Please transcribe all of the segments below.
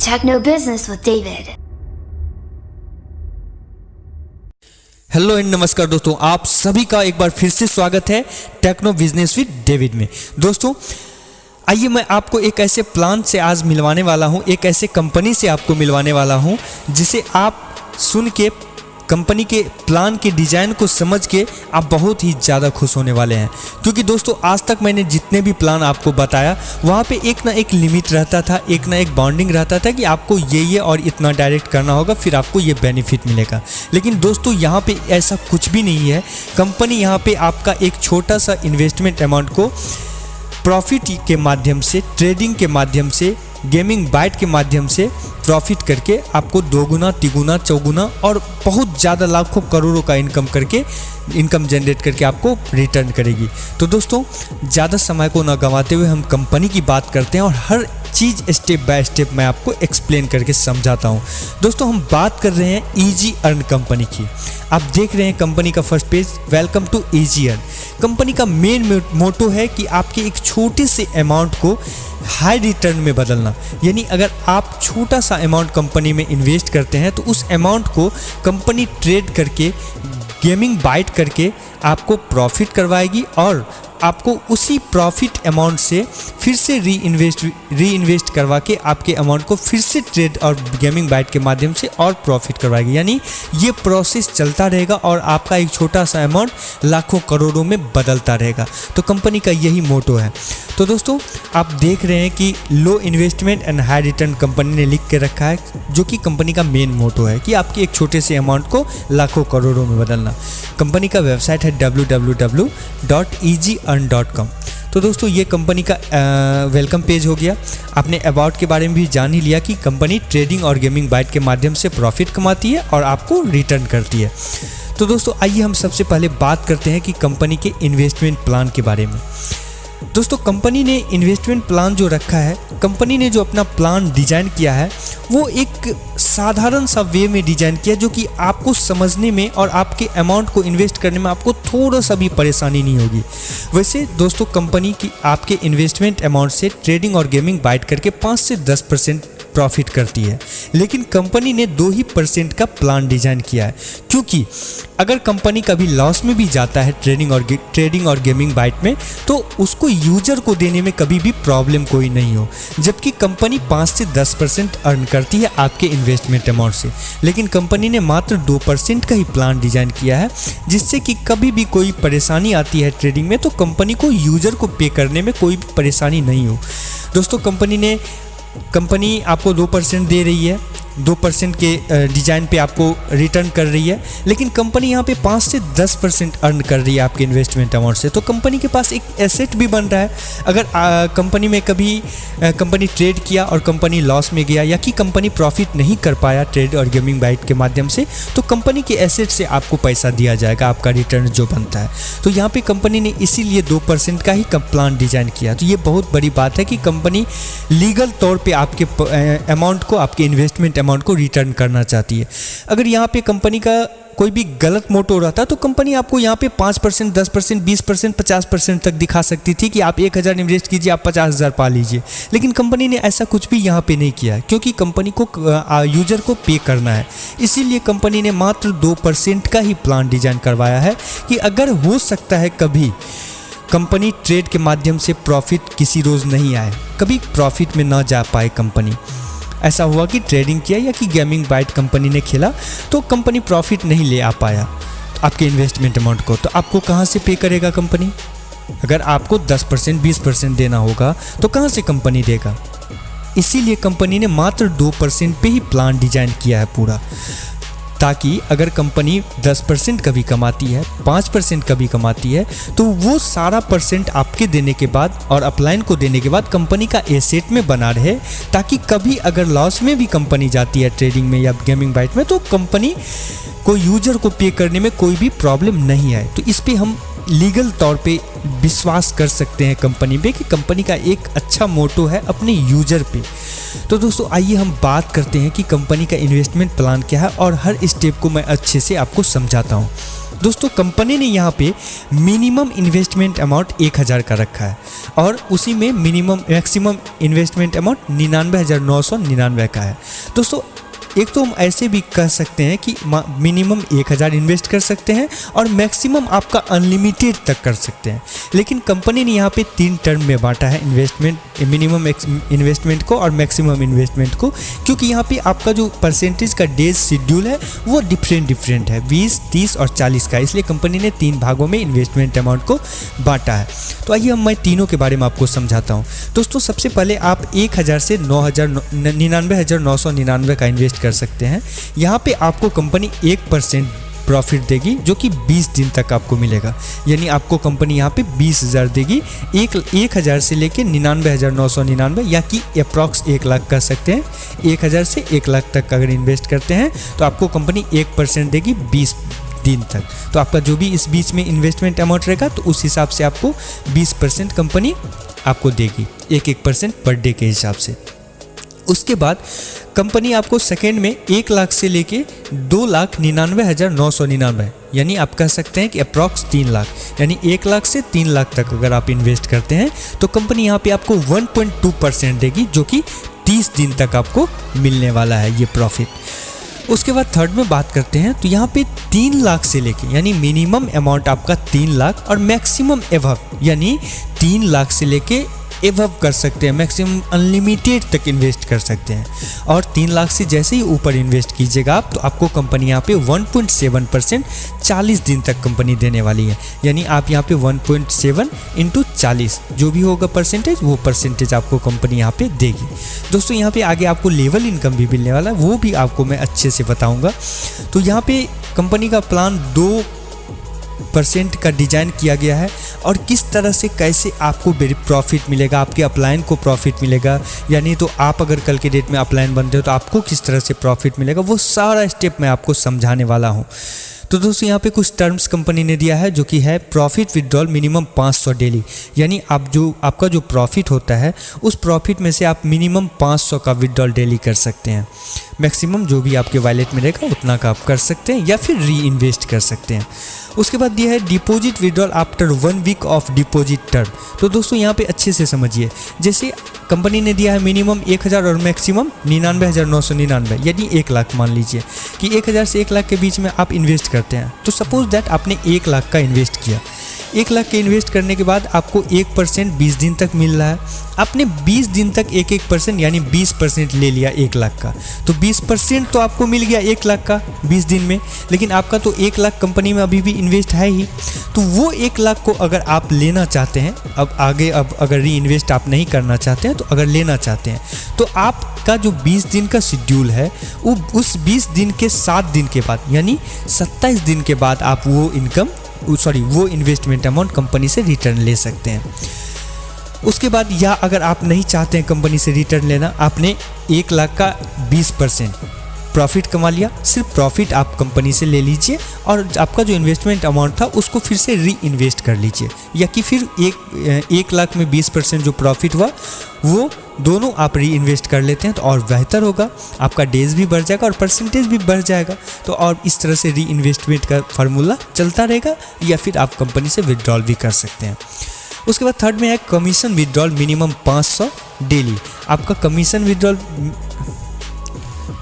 Techno Business with David. Hello and नमस्कार दोस्तों, आप सभी का एक बार फिर से स्वागत है टेक्नो बिजनेस विद डेविड में। दोस्तों आइए मैं आपको एक ऐसे प्लान से आज मिलवाने वाला हूं, एक ऐसे कंपनी से आपको मिलवाने वाला हूं जिसे आप सुन के कंपनी के प्लान के डिज़ाइन को समझ के आप बहुत ही ज़्यादा खुश होने वाले हैं। क्योंकि दोस्तों आज तक मैंने जितने भी प्लान आपको बताया वहाँ पे एक ना एक लिमिट रहता था, एक ना एक बाउंडिंग रहता था कि आपको ये और इतना डायरेक्ट करना होगा, फिर आपको ये बेनिफिट मिलेगा। लेकिन दोस्तों यहाँ पे ऐसा कुछ भी नहीं है। कंपनी यहाँ पे आपका एक छोटा सा इन्वेस्टमेंट अमाउंट को प्रॉफिट के माध्यम से, ट्रेडिंग के माध्यम से, गेमिंग बाइट के माध्यम से प्रॉफिट करके आपको दोगुना, तिगुना, चौगुना और बहुत ज़्यादा लाखों करोड़ों का इनकम जनरेट करके आपको रिटर्न करेगी। तो दोस्तों ज़्यादा समय को न गंवाते हुए हम कंपनी की बात करते हैं और हर चीज़ स्टेप बाय स्टेप मैं आपको एक्सप्लेन करके समझाता हूं। दोस्तों हम बात कर रहे हैं इजी अर्न कंपनी की। आप देख रहे हैं कंपनी का first page, welcome to Easy Earn. Company का मेन मोटो है कि आपके एक छोटे से अमाउंट को हाई रिटर्न में बदलना। यानी अगर आप छोटा सा अमाउंट कंपनी में इन्वेस्ट करते हैं तो उस अमाउंट को कंपनी ट्रेड करके, गेमिंग बाइट करके आपको प्रॉफिट करवाएगी और आपको उसी प्रॉफिट अमाउंट से फिर से री इन्वेस्ट करवा के आपके अमाउंट को फिर से ट्रेड और गेमिंग बाइट के माध्यम से और प्रॉफिट करवाएगी। यानी ये प्रोसेस चलता रहेगा और आपका एक छोटा सा अमाउंट लाखों करोड़ों में बदलता रहेगा। तो कंपनी का यही मोटो है। तो दोस्तों आप देख रहे हैं कि low investment and high return company ने लिख के रखा है, जो कि कंपनी का मेन मोटो है कि आपके एक छोटे से अमाउंट को लाखों करोड़ों में बदलना। कंपनी का वेबसाइट है www.easyearn.com। तो दोस्तों ये कंपनी का वेलकम पेज हो गया। आपने अबाउट के बारे में भी जान ही लिया कि कंपनी ट्रेडिंग और गेमिंग बाइट के माध्यम से प्रॉफिट कमाती है और आपको रिटर्न करती है। तो दोस्तों आइए हम सबसे पहले बात करते हैं कि कंपनी के इन्वेस्टमेंट प्लान के बारे में। दोस्तों कंपनी ने इन्वेस्टमेंट प्लान जो रखा है, कंपनी ने जो अपना प्लान डिज़ाइन किया है वो एक साधारण सा वे में डिज़ाइन किया, जो कि आपको समझने में और आपके अमाउंट को इन्वेस्ट करने में आपको थोड़ा सा भी परेशानी नहीं होगी। वैसे दोस्तों कंपनी की आपके इन्वेस्टमेंट अमाउंट से ट्रेडिंग और गेमिंग बाइट करके 5 से 10% प्रॉफिट करती है। लेकिन कंपनी ने 2% का प्लान डिज़ाइन किया है, क्योंकि अगर कंपनी कभी लॉस में भी जाता है ट्रेडिंग और गेमिंग बाइट में, तो उसको यूजर को देने में कभी भी प्रॉब्लम कोई नहीं हो। जबकि कंपनी 5 से 10% अर्न करती है आपके इन्वेस्टमेंट अमाउंट से। लेकिन कंपनी ने मात्र 2% का ही प्लान डिज़ाइन किया है, जिससे कि कभी भी कोई परेशानी आती है ट्रेडिंग में तो कंपनी को यूजर को पे करने में कोई भी परेशानी नहीं हो। दोस्तों कंपनी आपको 2% दे रही है, 2% के डिज़ाइन पे आपको रिटर्न कर रही है। लेकिन कंपनी यहाँ पे 5 से 10% अर्न कर रही है आपके इन्वेस्टमेंट अमाउंट से। तो कंपनी के पास एक एसेट भी बन रहा है। अगर कंपनी में कभी कंपनी ट्रेड किया और कंपनी लॉस में गया, या कि कंपनी प्रॉफिट नहीं कर पाया ट्रेड और गेमिंग बाइट के माध्यम से, तो कंपनी के एसेट से आपको पैसा दिया जाएगा, आपका रिटर्न जो बनता है। तो यहाँ पे कंपनी ने इसीलिए 2% का ही प्लान डिज़ाइन किया। तो ये बहुत बड़ी बात है कि कंपनी लीगल तौर पे आपके अमाउंट को, आपके इन्वेस्टमेंट अमाउंट को रिटर्न करना चाहती है। अगर यहाँ पे कंपनी का कोई भी गलत मोटो रहता तो कंपनी आपको यहाँ पे 5%, 10%, 20%, 50% तक दिखा सकती थी कि आप 1000 इन्वेस्ट कीजिए, आप 50,000 पा लीजिए। लेकिन कंपनी ने ऐसा कुछ भी यहाँ पे नहीं किया, क्योंकि कंपनी को यूजर को पे करना है। इसीलिए कंपनी ने मात्र 2% का ही प्लान डिज़ाइन करवाया है कि अगर हो सकता है कभी कंपनी ट्रेड के माध्यम से प्रॉफिट किसी रोज़ नहीं आए, कभी प्रॉफिट में ना जा पाए कंपनी, ऐसा हुआ कि ट्रेडिंग किया या कि गेमिंग बाइट कंपनी ने खेला तो कंपनी प्रॉफिट नहीं ले आ पाया आपके इन्वेस्टमेंट अमाउंट को, तो आपको कहाँ से पे करेगा कंपनी? अगर आपको 10%, 20% देना होगा तो कहाँ से कंपनी देगा? इसीलिए कंपनी ने मात्र 2% पे ही प्लान डिज़ाइन किया है पूरा, ताकि अगर कंपनी 10% कभी कमाती है, 5% कभी कमाती है, तो वो सारा परसेंट आपके देने के बाद और अपलाइन को देने के बाद कंपनी का एसेट में बना रहे, ताकि कभी अगर लॉस में भी कंपनी जाती है ट्रेडिंग में या गेमिंग बाइट में, तो कंपनी को यूजर को पे करने में कोई भी प्रॉब्लम नहीं आए। तो इस पे हम लीगल तौर पे विश्वास कर सकते हैं कंपनी पे कि कंपनी का एक अच्छा मोटो है अपने यूजर पे। तो दोस्तों आइए हम बात करते हैं कि कंपनी का इन्वेस्टमेंट प्लान क्या है और हर स्टेप को मैं अच्छे से आपको समझाता हूँ। दोस्तों कंपनी ने यहाँ पे मिनिमम इन्वेस्टमेंट अमाउंट 1000 का रखा है और उसी में मैक्सिमम इन्वेस्टमेंट अमाउंट 99,999 का है। दोस्तों एक तो हम ऐसे भी कह सकते हैं कि मिनिमम 1000 इन्वेस्ट कर सकते हैं और मैक्सिमम आपका अनलिमिटेड तक कर सकते हैं, लेकिन कंपनी ने यहाँ पे 3 टर्म में बांटा है मिनिमम इन्वेस्टमेंट को और मैक्सिमम इन्वेस्टमेंट को, क्योंकि यहाँ पे आपका जो परसेंटेज का डेज शेड्यूल है वो डिफरेंट है 20, 30 और 40 का, इसलिए कंपनी ने 3 भागों में इन्वेस्टमेंट अमाउंट को बांटा है। तो आइए मैं तीनों के बारे में आपको समझाता हूँ। दोस्तों सबसे पहले आप 1000 से 99,999 का इन्वेस्ट कर सकते हैं। यहाँ पे आपको कंपनी 1% प्रॉफिट देगी जो कि 20 दिन तक आपको मिलेगा, यानी आपको कंपनी यहाँ पे 20,000 देगी 1000 से लेके 99,999 या कि अप्रॉक्स 1 लाख कर सकते हैं। 1000 से 1 लाख तक अगर इन्वेस्ट करते हैं तो आपको कंपनी 1% देगी 20 दिन तक। तो आपका जो भी इस बीच में इन्वेस्टमेंट अमाउंट रहेगा तो उस हिसाब से आपको 20% कंपनी आपको देगी, 1% पर डे के हिसाब से। उसके बाद कंपनी आपको सेकेंड में 1 लाख से लेके 2,99,999 यानी आप कह सकते हैं कि अप्रॉक्स 3 लाख, यानी 1 लाख से 3 लाख तक अगर आप इन्वेस्ट करते हैं तो कंपनी यहाँ पे आपको 1.2% देगी जो कि 30 दिन तक आपको मिलने वाला है ये प्रॉफिट। उसके बाद थर्ड में बात करते हैं तो यहाँ पे 3 लाख से लेके, यानी मिनिमम अमाउंट आपका 3 लाख और मैक्सिमम एवव यानी 3 लाख से लेके एवव कर सकते हैं, मैक्सिमम अनलिमिटेड तक इन्वेस्ट कर सकते हैं। और 3 लाख से जैसे ही ऊपर इन्वेस्ट कीजिएगा आप तो आपको कंपनी यहाँ पे 1.7% 40 दिन तक कंपनी देने वाली है, यानी आप यहाँ पे 1.7 × 40 जो भी होगा परसेंटेज वो परसेंटेज आपको कंपनी यहाँ पे देगी। दोस्तों यहाँ पे आगे आपको लेवल इनकम भी मिलने वाला है, वो भी आपको मैं अच्छे से बताऊँगा। तो यहाँ पे कंपनी का प्लान 2% का डिजाइन किया गया है और किस तरह से कैसे आपको प्रॉफिट मिलेगा, आपके अपलाइन को प्रॉफिट मिलेगा, यानी तो आप अगर कल के डेट में अपलाइन बनते हो तो आपको किस तरह से प्रॉफिट मिलेगा, वो सारा स्टेप मैं आपको समझाने वाला हूँ। तो दोस्तों यहाँ पे कुछ टर्म्स कंपनी ने दिया है जो कि है प्रॉफिट विड्रॉल मिनिमम 500 डेली, यानी आपका जो प्रॉफिट होता है उस प्रॉफिट में से आप मिनिमम 500 का विड्रॉल डेली कर सकते हैं। मैक्सिमम जो भी आपके वॉलेट में रहेगा उतना का आप कर सकते हैं या फिर री इन्वेस्ट कर सकते हैं। उसके बाद दिया है deposit withdrawal after 1 week of deposit term. तो दोस्तों यहाँ पे अच्छे से समझिए, जैसे कंपनी ने दिया है मिनिमम 1000 और मैक्सिमम 99,999 यानी 1 लाख, मान लीजिए कि 1000 से 1 लाख के बीच में आप इन्वेस्ट करते हैं। तो सपोज दैट आपने 1 लाख का इन्वेस्ट किया, 1 लाख के इन्वेस्ट करने के बाद आपको 1% 20 दिन तक मिल रहा है। आपने 20 दिन तक 1% यानी 20% ले लिया 1 लाख का, तो 20% तो आपको मिल गया 1 लाख का 20 दिन में, लेकिन आपका तो 1 लाख कंपनी में अभी भी इन्वेस्ट है ही। तो वो 1 लाख को अगर आप लेना चाहते हैं, अब अगर री इन्वेस्ट आप नहीं करना चाहते हैं, तो अगर लेना चाहते हैं तो आपका जो 20 दिन का शेड्यूल है वो उस 20 दिन के 7 दिन के बाद यानी 27 दिन के बाद आप वो इन्वेस्टमेंट अमाउंट कंपनी से रिटर्न ले सकते हैं। उसके बाद या अगर आप नहीं चाहते हैं कंपनी से रिटर्न लेना, आपने 1 लाख का 20% प्रॉफिट कमा लिया, सिर्फ प्रॉफिट आप कंपनी से ले लीजिए और आपका जो इन्वेस्टमेंट अमाउंट था उसको फिर से री इन्वेस्ट कर लीजिए, या कि फिर 1 लाख में 20% जो प्रॉफिट हुआ वो दोनों आप री इन्वेस्ट कर लेते हैं तो और बेहतर होगा, आपका डेज भी बढ़ जाएगा और परसेंटेज भी बढ़ जाएगा। तो और इस तरह से री इन्वेस्टमेंट का फार्मूला चलता रहेगा, या फिर आप कंपनी से विड्रॉल भी कर सकते हैं। उसके बाद थर्ड में है कमीशन विड्रॉल मिनिमम 500 डेली। आपका कमीशन विड्रॉल,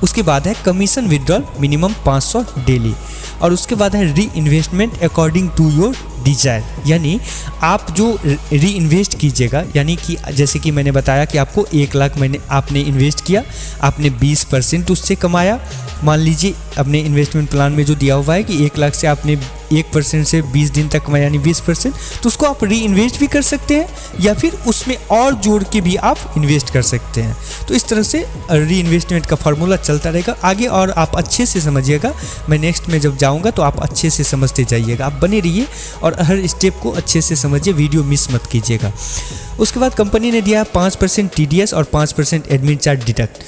उसके बाद है कमीशन विड्रॉल मिनिमम 500 डेली, और उसके बाद है reinvestment according to your desire, यानी आप जो री इन्वेस्ट कीजिएगा, यानी कि जैसे कि मैंने बताया कि आपको 1 लाख आपने इन्वेस्ट किया, आपने 20% उससे कमाया। मान लीजिए अपने इन्वेस्टमेंट प्लान में जो दिया हुआ है कि 1 लाख से आपने 1% से 20 दिन तक कमाया यानी 20%, तो उसको आप री इन्वेस्ट भी कर सकते हैं या फिर उसमें और जोड़ के भी आप इन्वेस्ट कर सकते हैं। तो इस तरह से री इन्वेस्टमेंट का फार्मूला चलता रहेगा आगे, और आप अच्छे से समझिएगा। मैं नेक्स्ट में जब जाऊंगा तो आप अच्छे से समझते जाइएगा, आप बने रहिए और हर स्टेप को अच्छे से समझिए, वीडियो मिस मत कीजिएगा। उसके बाद कंपनी ने दिया 5% TDS और 5% एडमिन चार्ज डिडक्ट।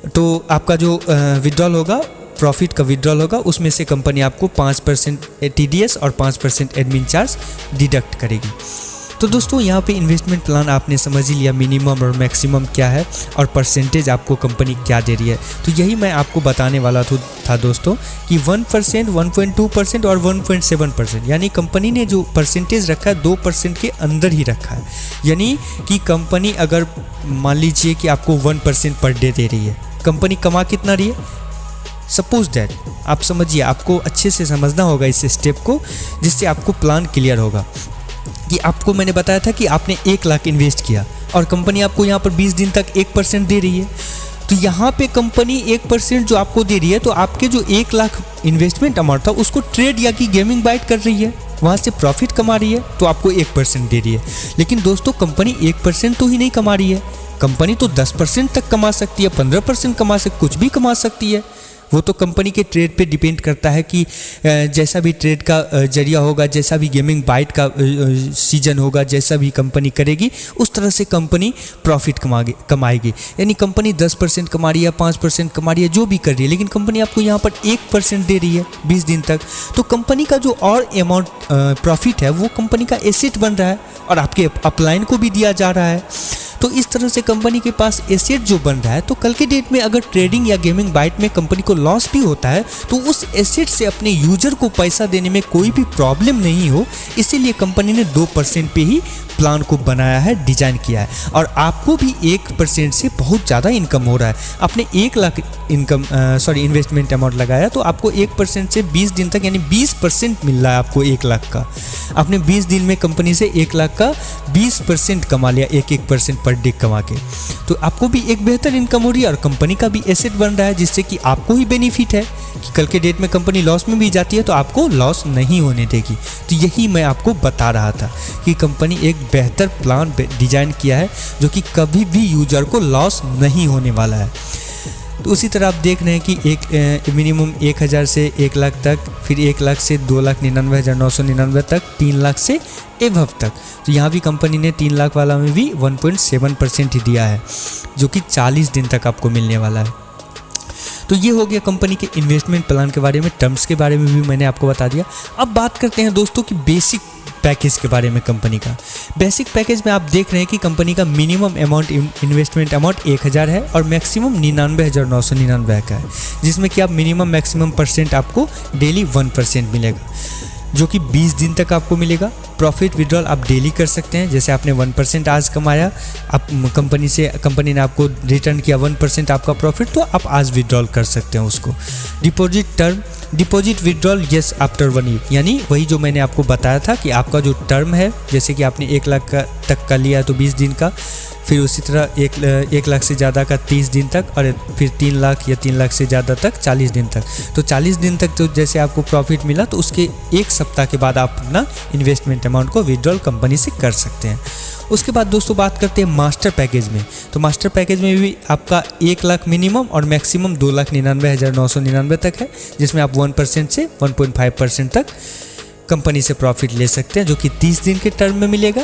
तो आपका जो विड्रॉल होगा, प्रॉफिट का विड्रॉल होगा, उसमें से कंपनी आपको 5% TDS और 5% एडमिन चार्ज डिडक्ट करेगी। तो दोस्तों यहाँ पे इन्वेस्टमेंट प्लान आपने समझ ही लिया, मिनिमम और मैक्सिमम क्या है और परसेंटेज आपको कंपनी क्या दे रही है। तो यही मैं आपको बताने वाला था दोस्तों कि 1%, 1.2% और 1.7%, यानी कंपनी ने जो परसेंटेज रखा है 2% के अंदर ही रखा है। यानी कि कंपनी अगर मान लीजिए कि आपको 1% पर डे दे रही है, कंपनी कमा कितना रही है, सपोज दैट, आप समझिए, आपको अच्छे से समझना होगा इस स्टेप को, जिससे आपको प्लान क्लियर होगा। कि आपको मैंने बताया था कि आपने 1 लाख इन्वेस्ट किया और कंपनी आपको यहाँ पर 20 दिन तक 1% दे रही है। तो यहाँ पे कंपनी 1% जो आपको दे रही है, तो आपके जो 1 लाख इन्वेस्टमेंट अमाउंट था उसको ट्रेड या कि गेमिंग बाइट कर रही है, वहाँ से प्रॉफिट कमा रही है, तो आपको 1% दे रही है। लेकिन दोस्तों कंपनी 1% तो ही नहीं कमा रही है, कंपनी तो 10% तक कमा सकती है, 15% कमा सकती, कुछ भी कमा सकती है। वो तो कंपनी के ट्रेड पे डिपेंड करता है कि जैसा भी ट्रेड का जरिया होगा, जैसा भी गेमिंग बाइट का सीजन होगा, जैसा भी कंपनी करेगी उस तरह से कंपनी प्रॉफिट कमाएगी। यानी कंपनी 10% कमा रही है, 5% कमा रही है, जो भी कर रही है, लेकिन कंपनी आपको यहाँ पर 1% दे रही है 20 दिन तक, तो कंपनी का जो और अमाउंट प्रॉफिट है वो कंपनी का एसेट बन रहा है और आपके अपलाइन को भी दिया जा रहा है। तो इस तरह से कंपनी के पास एसेट जो बन रहा है, तो कल के डेट में अगर ट्रेडिंग या गेमिंग बाइट में कंपनी को लॉस भी होता है तो उस एसेट से अपने यूजर को पैसा देने में कोई भी प्रॉब्लम नहीं हो, इसीलिए कंपनी ने 2% पे ही प्लान को बनाया है, डिजाइन किया है। और आपको भी 1% से बहुत ज़्यादा इनकम हो रहा है। आपने 1 लाख इन्वेस्टमेंट अमाउंट लगाया, तो आपको 1% से 20 दिन तक यानी 20% मिल रहा है आपको 1 लाख का। आपने 20 दिन में कंपनी से 1 लाख का 20% कमा लिया, 1% पर डे कमा के, तो आपको भी एक बेहतर इनकम हो रही है और कंपनी का भी एसेट बन रहा है, जिससे कि आपको ही बेनिफिट है कि कल के डेट में कंपनी लॉस में भी जाती है तो आपको लॉस नहीं होने देगी। तो यही मैं आपको बता रहा था कि कंपनी एक बेहतर प्लान डिजाइन किया है जो कि कभी भी यूजर को लॉस नहीं होने वाला है। तो उसी तरह आप देख रहे हैं कि एक मिनिमम 1000 से 1 लाख तक, फिर 1 लाख से 2,99,999 तक, 3 लाख से एवव तक। तो यहाँ भी कंपनी ने 3 लाख वाला में भी 1.7% ही दिया है, जो कि 40 दिन तक आपको मिलने वाला है। तो ये हो गया कंपनी के इन्वेस्टमेंट प्लान के बारे में, टर्म्स के बारे में भी मैंने आपको बता दिया। अब बात करते हैं दोस्तों कि बेसिक पैकेज के बारे में। कंपनी का बेसिक पैकेज में आप देख रहे हैं कि कंपनी का मिनिमम अमाउंट इन्वेस्टमेंट अमाउंट 1000 है और मैक्सिमम 99,999 का है, जिसमें कि आप मिनिमम मैक्सिमम परसेंट आपको डेली 1% मिलेगा, जो कि 20 दिन तक आपको मिलेगा। प्रॉफिट विड्रॉल आप डेली कर सकते हैं, जैसे आपने 1% आज कमाया, आप कंपनी ने आपको रिटर्न किया 1% आपका प्रॉफिट, तो आप आज विड्रॉल कर सकते हैं उसको। Deposit withdrawal yes after 1 year, यानी वही जो मैंने आपको बताया था कि आपका जो टर्म है, जैसे कि आपने 1 लाख तक का लिया तो 20 दिन का, फिर उसी तरह 1 लाख से ज़्यादा का 30 दिन तक, और फिर 3 लाख या 3 लाख से ज़्यादा तक 40 दिन तक। तो 40 दिन तक तो जैसे आपको प्रॉफिट मिला, तो उसके 1 सप्ताह के बाद आप अपना इन्वेस्टमेंट अमाउंट को विड्रॉल कंपनी से कर सकते हैं। उसके बाद दोस्तों बात करते हैं मास्टर पैकेज में। तो मास्टर पैकेज में भी आपका 1 लाख मिनिमम और मैक्सिमम 2,99,999 तक है, जिसमें आप 1% से 1.5% तक कंपनी से प्रॉफिट ले सकते हैं, जो कि 30 दिन के टर्म में मिलेगा।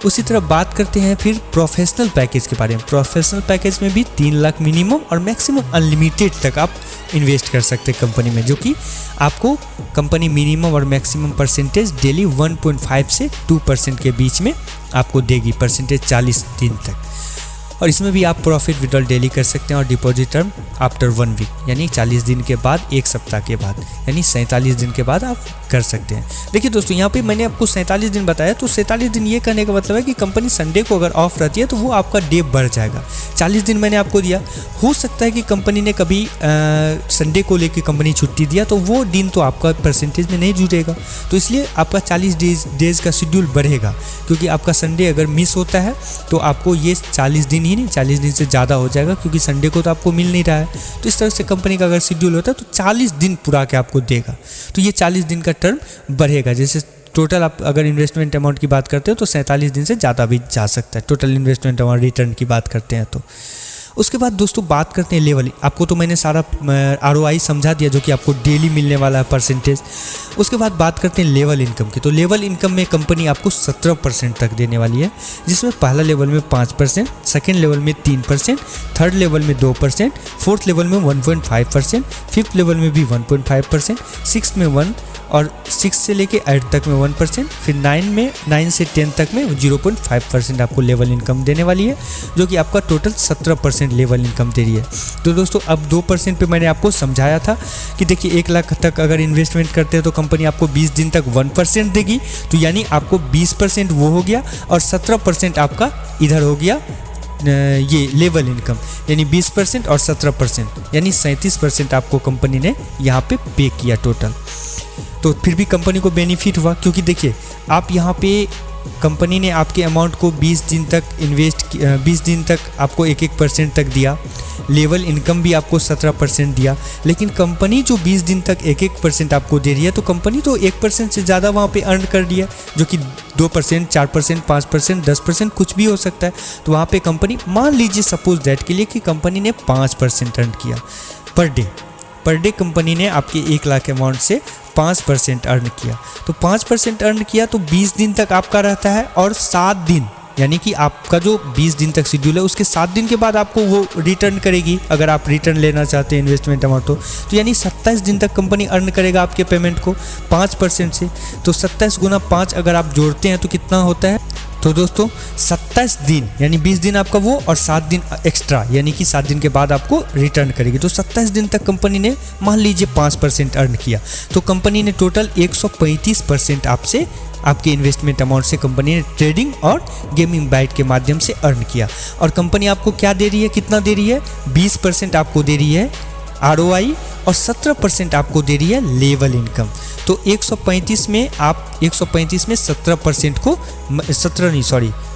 उसी तरह बात करते हैं फिर प्रोफेशनल पैकेज के बारे में। प्रोफेशनल पैकेज में भी 3 लाख मिनिमम और मैक्सिमम अनलिमिटेड तक आप इन्वेस्ट कर सकते हैं कंपनी में, जो कि आपको कंपनी मिनिमम और मैक्सिमम परसेंटेज डेली 1.5 से 2% के बीच में आपको देगी, परसेंटेज 40 दिन तक। और इसमें भी आप प्रॉफिट विड्रॉल डेली कर सकते हैं और डिपॉजिट टर्म आफ्टर 1 वीक, यानी 40 दिन के बाद, 1 सप्ताह के बाद, यानी 47 दिन के बाद आप कर सकते हैं। देखिए दोस्तों, यहाँ पे मैंने आपको 47 दिन बताया, तो 47 दिन ये कहने का मतलब है कि कंपनी संडे को अगर ऑफ रहती है तो वो आपका डे बढ़ जाएगा। 40 दिन मैंने आपको दिया, हो सकता है कि कंपनी ने कभी संडे को लेकर कंपनी छुट्टी दिया, तो वो दिन तो आपका परसेंटेज में नहीं जुड़ेगा, तो इसलिए आपका 40 डेज का शेड्यूल बढ़ेगा, क्योंकि आपका संडे अगर मिस होता है तो आपको ये 40 दिन ही नहीं, 40 दिन से ज़्यादा हो जाएगा, क्योंकि संडे को तो आपको मिल नहीं रहा है। तो इस तरह से कंपनी का अगर शेड्यूल होता है तो 40 दिन पूरा के आपको देगा, तो ये 40 दिन का टर्म बढ़ेगा। जैसे टोटल आप अगर इन्वेस्टमेंट अमाउंट की बात करते हो तो 47 दिन से ज़्यादा भी जा सकता है, टोटल इन्वेस्टमेंट अमाउंट रिटर्न की बात करते हैं तो। उसके बाद दोस्तों बात करते हैं लेवल। आपको तो मैंने सारा ROI समझा दिया, जो कि आपको डेली मिलने वाला है परसेंटेज। उसके बाद बात करते हैं लेवल इनकम की। तो लेवल इनकम में कंपनी आपको 17% तक देने वाली है, जिसमें पहला लेवल में 5%, सेकेंड लेवल में 3%, थर्ड लेवल में 2%, फोर्थ लेवल में 1.5%, फिफ्थ लेवल में भी 1.5%, सिक्स्थ में 1% और 6 से लेके 8 तक में 1%, फिर 9 से 10 तक में 0.5% आपको लेवल इनकम देने वाली है, जो कि आपका टोटल 17% लेवल इनकम दे रही है। तो दोस्तों अब 2% पे मैंने आपको समझाया था कि देखिए 1 लाख तक अगर इन्वेस्टमेंट करते हैं तो कंपनी आपको 20 दिन तक 1% देगी, तो यानी आपको 20% वो हो गया और 17% आपका इधर हो गया ये लेवल इनकम, यानी 20% और 17% यानी 37% आपको कंपनी ने यहाँ पे किया टोटल। तो फिर भी कंपनी को बेनिफिट हुआ, क्योंकि देखिए आप यहाँ पे कंपनी ने आपके अमाउंट को 20 दिन तक 20 दिन तक आपको 1% तक दिया, लेवल इनकम भी आपको 17% दिया, लेकिन कंपनी जो 20 दिन तक 1% आपको दे रही है, तो कंपनी तो 1% से ज़्यादा वहाँ पे अर्न कर दिया, जो कि 2%, 4%, 5%, 10% कुछ भी हो सकता है। तो वहाँ पे कंपनी, मान लीजिए सपोज दैट के लिए कि कंपनी ने 5% अर्न किया पर डे कंपनी ने आपके 1 लाख अमाउंट से 5% अर्न किया, तो 5% अर्न किया तो 20 दिन तक आपका रहता है, और 7 दिन यानी कि आपका जो 20 दिन तक शेड्यूल है उसके 7 दिन के बाद आपको वो रिटर्न करेगी, अगर आप रिटर्न लेना चाहते हैं इन्वेस्टमेंट अमाउंट तो यानी 27 दिन तक कंपनी अर्न करेगा आपके पेमेंट को 5% से। तो 27 गुना 5 अगर आप जोड़ते हैं तो कितना होता है, तो दोस्तों 27 दिन यानी 20 दिन आपका वो और 7 दिन एक्स्ट्रा यानी कि 7 दिन के बाद आपको रिटर्न करेगी। तो 27 दिन तक कंपनी ने मान लीजिए 5% अर्न किया, तो कंपनी ने टोटल 135% आपसे, आपके इन्वेस्टमेंट अमाउंट से कंपनी ने ट्रेडिंग और गेमिंग बाइट के माध्यम से अर्न किया। और कंपनी आपको क्या दे रही है, कितना दे रही है, 20% आपको दे रही है ROI और 17% आपको दे रही है लेवल इनकम। तो 135 में आप 135 में 17% को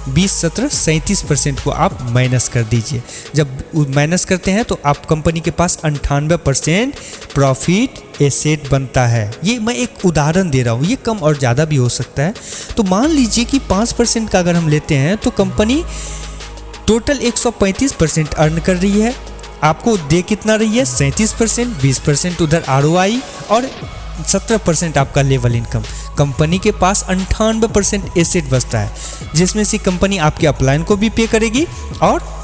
20, 17, 37% को आप माइनस कर दीजिए। जब माइनस करते हैं तो आप कंपनी के पास 98% प्रॉफिट एसेट बनता है। ये मैं एक उदाहरण दे रहा हूँ, ये कम और ज़्यादा भी हो सकता है। तो मान लीजिए कि 5% का अगर हम लेते हैं तो कंपनी टोटल 135% अर्न कर रही है, आपको दे कितना रही है, 37%, 20% उधर ROI और 17% आपका लेवल इनकम। कंपनी के पास 98% एसेट बचता है, जिसमें से कंपनी आपके अपलाइन को भी पे करेगी और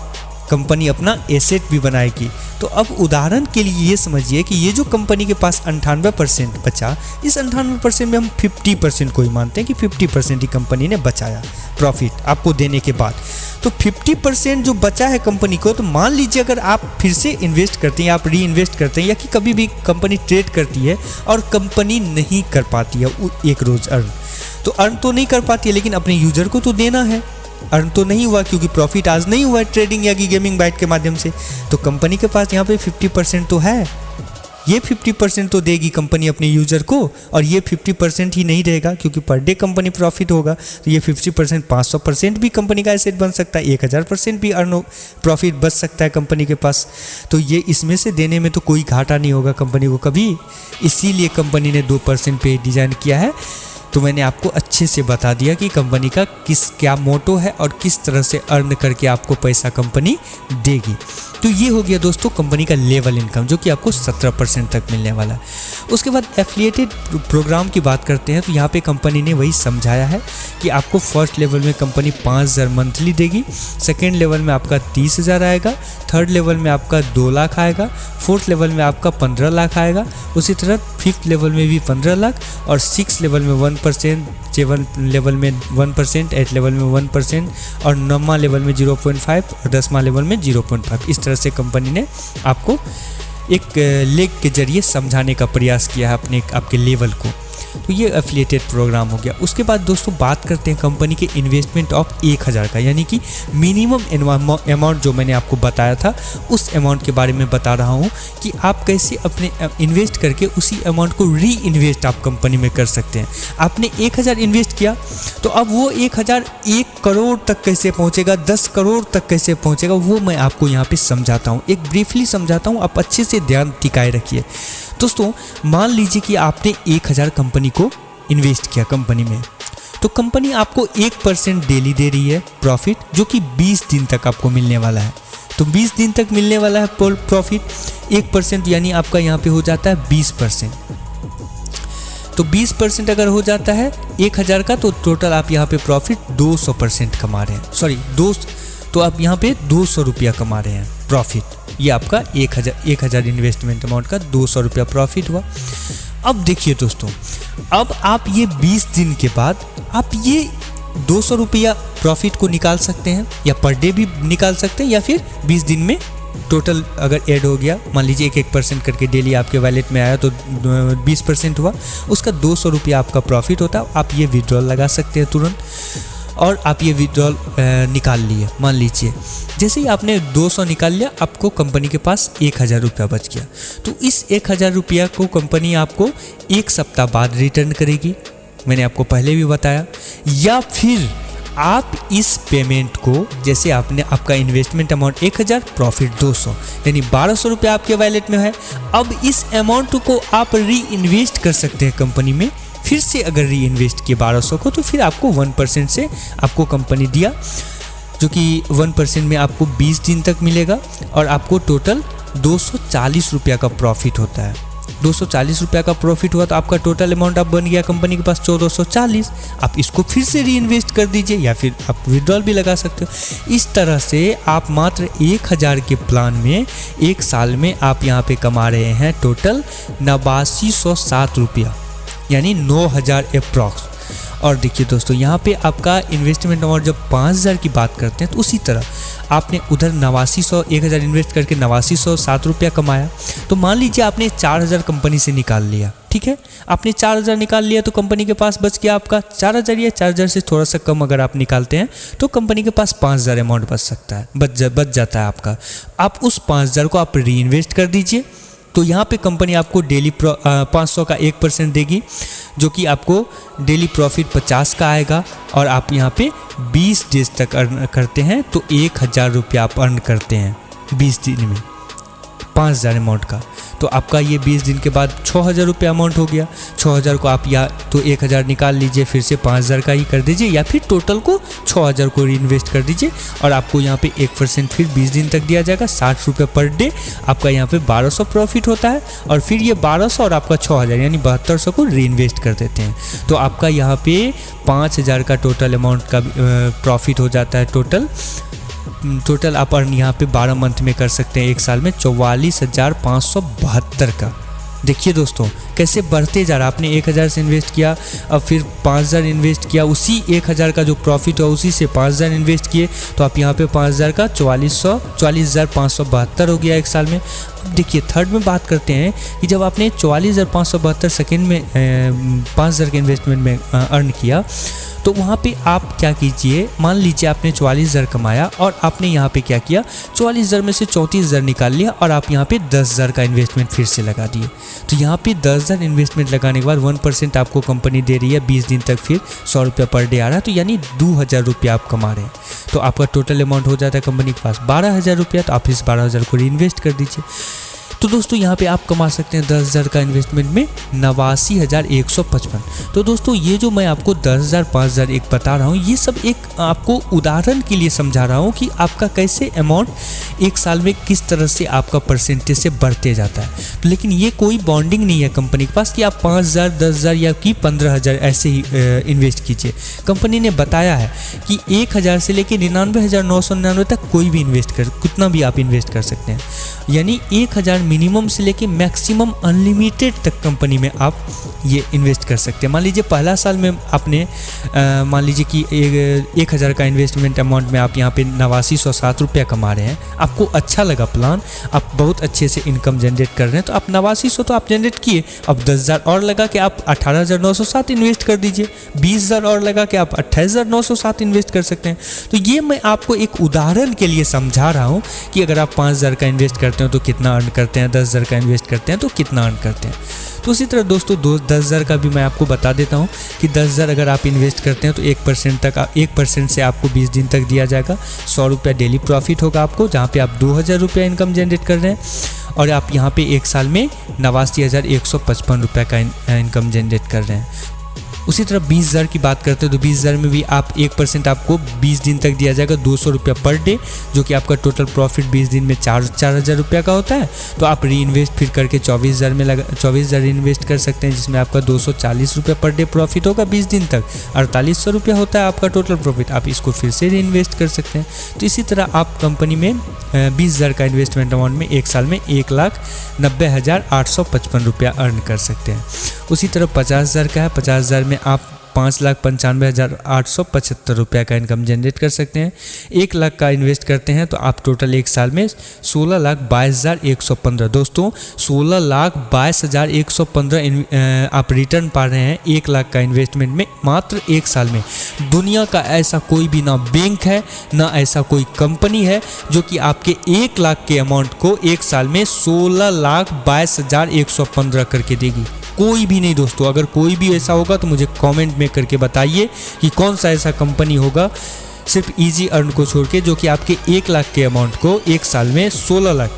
कंपनी अपना एसेट भी बनाएगी। तो अब उदाहरण के लिए ये समझिए कि ये जो कंपनी के पास 98% बचा, इस 98% में हम 50% को ही मानते हैं कि 50% ही कंपनी ने बचाया प्रॉफिट आपको देने के बाद। तो 50% जो बचा है कंपनी को, तो मान लीजिए अगर आप फिर से इन्वेस्ट करते हैं, आप री इन्वेस्ट करते हैं, या कि कभी भी कंपनी ट्रेड करती है और कंपनी नहीं कर पाती है एक रोज़ अर्न, तो अर्न तो नहीं कर पाती है लेकिन अपने यूजर को तो देना है। अर्न तो नहीं हुआ क्योंकि प्रॉफिट आज नहीं हुआ है ट्रेडिंग या कि गेमिंग बाइट के माध्यम से, तो कंपनी के पास यहाँ पे 50% तो है, ये 50% तो देगी कंपनी अपने यूजर को, और ये 50% ही नहीं रहेगा क्योंकि पर डे कंपनी प्रॉफिट होगा, तो ये 50% 500% भी कंपनी का एसेट बन सकता है, 1000% भी अर्न प्रॉफिट बच सकता है कंपनी के पास। तो ये इसमें से देने में तो कोई घाटा नहीं होगा कंपनी को कभी, इसीलिए कंपनी ने 2% पे डिज़ाइन किया है। तो मैंने आपको अच्छे से बता दिया कि कंपनी का क्या मोटो है और किस तरह से अर्न करके आपको पैसा कंपनी देगी। तो ये हो गया दोस्तों कंपनी का लेवल इनकम, जो कि आपको 17% तक मिलने वाला है। उसके बाद एफिलिएटेड प्रोग्राम की बात करते हैं, तो यहाँ पे कंपनी ने वही समझाया है कि आपको फर्स्ट लेवल में कंपनी 5000 मंथली देगी, सेकेंड लेवल में आपका 30,000 आएगा, थर्ड लेवल में आपका 2 लाख आएगा, फोर्थ लेवल में आपका 15 लाख आएगा, उसी तरह फिफ्थ लेवल में भी 15 लाख, और 6 लेवल में 1%, 7 लेवल में 1%, 8 लेवल में 1%, और 9वां लेवल में 0.5 और 10वां लेवल में 0.5। इस तरह से कंपनी ने आपको एक लेग के जरिए समझाने का प्रयास किया है आपके लेवल को। तो ये एफिलिएटेड प्रोग्राम हो गया। उसके बाद दोस्तों बात करते हैं कंपनी के इन्वेस्टमेंट ऑफ 1000 का, यानी कि मिनिमम अमाउंट जो मैंने आपको बताया था उस अमाउंट के बारे में बता रहा हूँ कि आप कैसे अपने इन्वेस्ट करके उसी अमाउंट को री इन्वेस्ट आप कंपनी में कर सकते हैं। आपने 1000 इन्वेस्ट किया तो अब वो 1000 1 करोड़ तक कैसे पहुँचेगा, 10 करोड़ तक कैसे पहुँचेगा, वो मैं आपको यहाँ पर समझाता हूँ, एक ब्रीफली समझाता हूँ, आप अच्छे से ध्यान टिकाए रखिए। दोस्तों मान लीजिए कि आपने 1000 कंपनी को इन्वेस्ट किया कंपनी में, तो कंपनी आपको 1% डेली दे रही है प्रॉफिट, जो कि 20 दिन तक आपको मिलने वाला है। तो 20 दिन तक मिलने वाला है प्रॉफिट 1%, यानी आपका यहाँ पे हो जाता है 20%। तो 20% अगर हो जाता है 1000 का, तो टोटल आप यहाँ पे प्रॉफिट 200% कमा रहे हैं, तो आप यहाँ पे 200 रुपया कमा रहे हैं प्रॉफिट। ये आपका 1000 इन्वेस्टमेंट अमाउंट का 200 रुपया प्रॉफिट हुआ। अब देखिए दोस्तों, अब आप ये 20 दिन के बाद आप ये 200 रुपया प्रॉफिट को निकाल सकते हैं, या पर डे भी निकाल सकते हैं, या फिर 20 दिन में टोटल अगर ऐड हो गया, मान लीजिए 1% करके डेली आपके वैलेट में आया तो 20% हुआ, उसका 200 रुपया आपका प्रॉफिट होता है। आप ये विड्रॉल लगा सकते हैं तुरंत, और आप ये विड्रॉल निकाल लिए। मान लीजिए जैसे ही आपने 200 निकाल लिया, आपको कंपनी के पास 1000 रुपया बच गया, तो इस 1000 रुपया को कंपनी आपको 1 सप्ताह बाद रिटर्न करेगी, मैंने आपको पहले भी बताया। या फिर आप इस पेमेंट को, जैसे आपने आपका इन्वेस्टमेंट अमाउंट 1000, प्रॉफिट 200, यानी 1200 रुपया आपके वैलेट में है। अब इस अमाउंट को आप री इन्वेस्ट कर सकते हैं कंपनी में। फिर से अगर री इन्वेस्ट किए 1200 को, तो फिर आपको 1% से आपको कंपनी दिया, जो कि 1% में आपको 20 दिन तक मिलेगा, और आपको टोटल 240 रुपया का प्रॉफिट होता है। 240 रुपया का प्रॉफिट हुआ तो आपका टोटल अमाउंट अब बन गया कंपनी के पास 1440। आप इसको फिर से री इन्वेस्ट कर दीजिए, या फिर आप विड्रॉल भी लगा सकते हो। इस तरह से आप मात्र 1000 के प्लान में 1 साल में आप यहाँ पे कमा रहे हैं टोटल 8907 रुपया, यानी 9000 अप्रॉक्स। और देखिए दोस्तों, यहाँ पे आपका इन्वेस्टमेंट अमाउंट जब 5000 की बात करते हैं, तो उसी तरह आपने उधर 8900 1000 इन्वेस्ट करके 8907 रुपया कमाया। तो मान लीजिए आपने 4000 कंपनी से निकाल लिया, ठीक है, आपने 4000 निकाल लिया, तो कंपनी के पास बच गया आपका 4000, या 4000 से थोड़ा सा कम अगर आप निकालते हैं तो कंपनी के पास 5000 अमाउंट बच सकता है, बच जाता है आपका। आप उस 5000 को आप री इन्वेस्ट कर दीजिए, तो यहाँ पे कंपनी आपको डेली 500 का 1% देगी, जो कि आपको डेली प्रॉफिट 50 का आएगा। और आप यहाँ पे 20 डेज तक अर्न करते हैं, तो 1000 रुपया आप अर्न करते हैं 20 दिन में 5000 अमाउंट का। तो आपका ये 20 दिन के बाद 6000 रुपया अमाउंट हो गया। 6000 को आप या तो 1000 निकाल लीजिए, फिर से 5000 का ही कर दीजिए, या फिर टोटल को 6000 को रीइन्वेस्ट कर दीजिए, और आपको यहाँ पे 1% फिर 20 दिन तक दिया जाएगा, 60 रुपये पर डे। आपका यहाँ पे 1200 प्रॉफिट होता है, और फिर ये 1200 और आपका 6000 यानी 7200 को रीइन्वेस्ट कर देते हैं। तो आपका यहाँ पे 5000 का टोटल अमाउंट का प्रॉफिट हो जाता है। टोटल आप अर्न यहाँ पे 12 मंथ में कर सकते हैं, 1 साल में 44,572 का। देखिए दोस्तों कैसे बढ़ते जा रहा है। आपने 1000 से इन्वेस्ट किया, अब फिर 5000 इन्वेस्ट किया, उसी 1000 का जो प्रॉफिट हुआ उसी से 5000 इन्वेस्ट किए, तो आप यहाँ पे 5000 का 44,572 हो गया 1 साल में। अब देखिए थर्ड में बात करते हैं कि जब आपने 44,572 सेकेंड में 5000 के इन्वेस्टमेंट में अर्न किया, तो वहाँ पे आप क्या कीजिए, मान लीजिए आपने 44,000 कमाया, और आपने यहाँ पे क्या किया, 44,000 में से 34,000 निकाल लिया, और आप यहाँ पे 10,000 का इन्वेस्टमेंट फिर से लगा दिए। तो यहाँ पे 10,000 इन्वेस्टमेंट लगाने के बाद 1% आपको कंपनी दे रही है, 20 दिन तक फिर 100 रुपया पर डे आ रहा है, तो यानी 2000 रुपया आप कमा रहे हैं। तो आपका टोटल अमाउंट हो जाता है कंपनी के पास 12,000 रुपया। तो आप इस 12,000 को रीइन्वेस्ट कर दीजिए। तो दोस्तों यहाँ पे आप कमा सकते हैं 10,000 का इन्वेस्टमेंट में 89,155। तो दोस्तों ये जो मैं आपको 10,000 5,000 एक बता रहा हूँ, ये सब एक आपको उदाहरण के लिए समझा रहा हूँ कि आपका कैसे अमाउंट 1 साल में किस तरह से आपका परसेंटेज से बढ़ते जाता है। तो लेकिन ये कोई बॉन्डिंग नहीं है कंपनी के पास कि आप 5,000 10,000 या कि 15,000 ऐसे ही इन्वेस्ट कीजिए। कंपनी ने बताया है कि 1,000 से लेकर 99,999 तक कोई भी इन्वेस्ट कर, कितना भी आप इन्वेस्ट कर सकते हैं, यानी 1,000 मिनिमम से लेके मैक्सिमम अनलिमिटेड तक कंपनी में आप ये इन्वेस्ट कर सकते हैं। मान लीजिए पहला साल में आपने मान लीजिए कि 1,000 का इन्वेस्टमेंट अमाउंट में आप यहाँ पे 8907 रुपया कमा रहे हैं। आपको अच्छा लगा प्लान, आप बहुत अच्छे से इनकम जनरेट कर रहे हैं, तो आप 8900 तो आप जनरेट किए, अब 10,000 और लगा के आप 18,907 इन्वेस्ट कर दीजिए, 20,000 और लगा के आप 28,907 इन्वेस्ट कर सकते हैं। तो ये मैं आपको एक उदाहरण के लिए समझा रहा हूँ कि अगर आप 5,000 का इन्वेस्ट करते हो तो कितना अर्न करते हैं, 10,000 का इन्वेस्ट करते हैं तो कितना अर्न करते हैं। तो उसी तरह दोस्तों 10,000 का भी मैं आपको बता देता हूँ कि 10,000 अगर आप इन्वेस्ट करते हैं तो 1% से आपको 20 दिन तक दिया जाएगा। 100 रुपया डेली प्रॉफिट होगा आपको, जहाँ पे आप 2,000 रुपया इनकम जनरेट कर रहे हैं, और आप यहाँ पे 1 साल में 89,155 रुपये का इनकम जनरेट कर रहे हैं। उसी तरह 20,000 की बात करते हैं तो 20,000 में भी आप 1% आपको 20 दिन तक दिया जाएगा, 200 रुपया पर डे, जो कि आपका टोटल प्रॉफिट 20 दिन में 4,000 रुपया का होता है। तो आप री इन्वेस्ट फिर करके 24,000 में 24,000 इन्वेस्ट कर सकते हैं, जिसमें आपका 240 रुपया पर डे प्रॉफिट होगा 20 दिन तक, 4800 रुपया होता है आपका टोटल प्रॉफिट। आप इसको फिर से री इन्वेस्ट कर सकते हैं। तो इसी तरह आप कंपनी में 20,000 का इन्वेस्टमेंट अमाउंट में एक साल में 1,90,855 रुपया अर्न कर सकते हैं। उसी तरह 50,000 का है, 50,000 में आप 5,95,875 रुपया का इनकम जनरेट कर सकते हैं। 1 लाख का इन्वेस्ट करते हैं तो आप टोटल एक साल में 16,22,115 दोस्तों 16,22,115 आप रिटर्न पा रहे हैं 1 लाख का इन्वेस्टमेंट में मात्र एक साल में। दुनिया का ऐसा कोई भी ना बैंक है ना ऐसा कोई कंपनी है जो कि आपके 1 लाख के अमाउंट को एक साल में 16,22,115 करके देगी। कोई भी नहीं दोस्तों। अगर कोई भी ऐसा होगा तो मुझे कमेंट में करके बताइए कि कौन सा ऐसा कंपनी होगा सिर्फ इजी अर्न को छोड़ के जो कि आपके 1 लाख के अमाउंट को एक साल में 16 लाख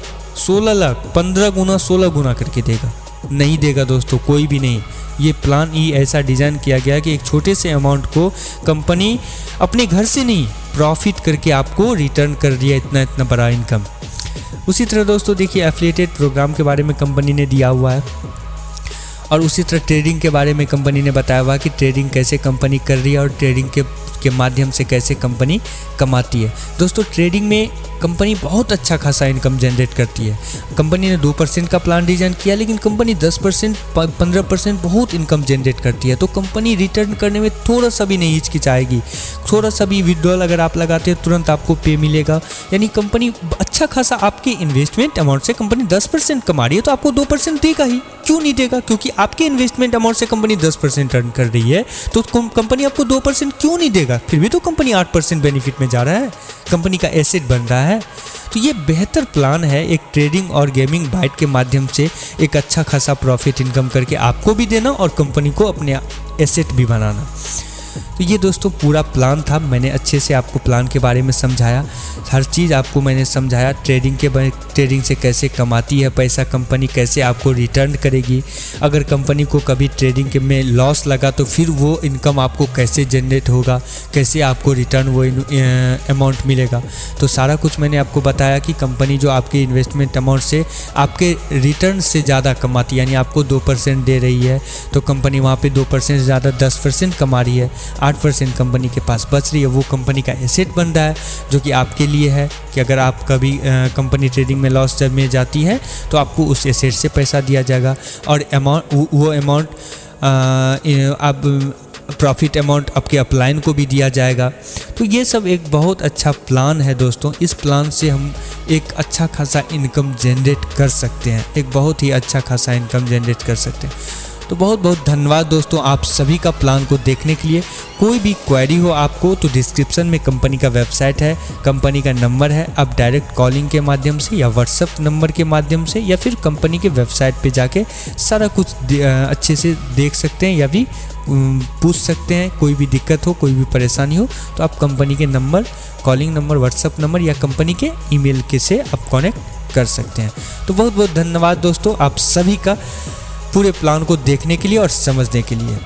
15 गुना 16 गुना करके देगा। नहीं देगा दोस्तों, कोई भी नहीं। ये प्लान ही ऐसा डिज़ाइन किया गया है कि एक छोटे से अमाउंट को कंपनी अपने घर से नहीं प्रॉफिट करके आपको रिटर्न कर दिया इतना बड़ा इनकम। उसी तरह दोस्तों देखिए एफिलिएटेड प्रोग्राम के बारे में कंपनी ने दिया हुआ है और उसी तरह ट्रेडिंग के बारे में कंपनी ने बताया हुआ कि ट्रेडिंग कैसे कंपनी कर रही है और ट्रेडिंग के माध्यम से कैसे कंपनी कमाती है। दोस्तों ट्रेडिंग में कंपनी बहुत अच्छा खासा इनकम जनरेट करती है। कंपनी ने 2% का प्लान डिजाइन किया लेकिन कंपनी 10% 15% बहुत इनकम जनरेट करती है। तो कंपनी रिटर्न करने में थोड़ा सा भी नहीं हिचकिचाएगी। थोड़ा सा भी विड्रॉल अगर आप लगाते हैं तुरंत आपको पे मिलेगा। यानी कंपनी अच्छा खासा आपके इन्वेस्टमेंट अमाउंट से कंपनी 10% कमा रही है तो आपको 2% देगा ही। क्यों नहीं देगा? क्योंकि आपके इन्वेस्टमेंट अमाउंट से कंपनी 10% अर्न कर रही है तो कंपनी आपको 2% क्यों नहीं देगा? फिर भी तो कंपनी 8% बेनिफिट में जा रहा है, कंपनी का एसेट बन रहा है। तो ये बेहतर प्लान है एक ट्रेडिंग और गेमिंग बाइट के माध्यम से एक अच्छा खासा प्रॉफिट इनकम करके आपको भी देना और कंपनी को अपने एसेट भी बनाना। तो ये दोस्तों पूरा प्लान था। मैंने अच्छे से आपको प्लान के बारे में समझाया, हर चीज़ आपको मैंने समझाया। ट्रेडिंग से कैसे कमाती है पैसा कंपनी, कैसे आपको रिटर्न करेगी, अगर कंपनी को कभी ट्रेडिंग के में लॉस लगा तो फिर वो इनकम आपको कैसे जनरेट होगा, कैसे आपको रिटर्न वो अमाउंट मिलेगा। तो सारा कुछ मैंने आपको बताया कि कंपनी जो आपके इन्वेस्टमेंट अमाउंट से आपके रिटर्न से ज़्यादा कमाती है, यानी आपको 2% दे रही है तो कंपनी वहाँ पे 2% से ज़्यादा 10% कमा रही है, 8% कंपनी के पास बच रही है। वो कंपनी का एसेट बन रहा है जो कि आपके लिए है कि अगर आप कभी कंपनी ट्रेडिंग में लॉस जब में जाती है तो आपको उस एसेट से पैसा दिया जाएगा और वो अमाउंट आप प्रॉफिट अमाउंट आपके अपलाइन को भी दिया जाएगा। तो ये सब एक बहुत अच्छा प्लान है दोस्तों। इस प्लान से हम एक अच्छा खासा इनकम जनरेट कर सकते हैं, एक बहुत ही अच्छा खासा इनकम जनरेट कर सकते हैं। तो बहुत बहुत धन्यवाद दोस्तों आप सभी का प्लान को देखने के लिए। कोई भी क्वेरी हो आपको तो डिस्क्रिप्शन में कंपनी का वेबसाइट है, कंपनी का नंबर है, आप डायरेक्ट कॉलिंग के माध्यम से या व्हाट्सएप नंबर के माध्यम से या फिर कंपनी के वेबसाइट पे जाके सारा कुछ अच्छे से देख सकते हैं या भी पूछ सकते हैं। कोई भी दिक्कत हो, कोई भी परेशानी हो तो आप कंपनी के number, calling number, WhatsApp number या कंपनी के ईमेल के से आप कनेक्ट कर सकते हैं। तो बहुत बहुत धन्यवाद दोस्तों आप सभी का पूरे प्लान को देखने के लिए और समझने के लिए।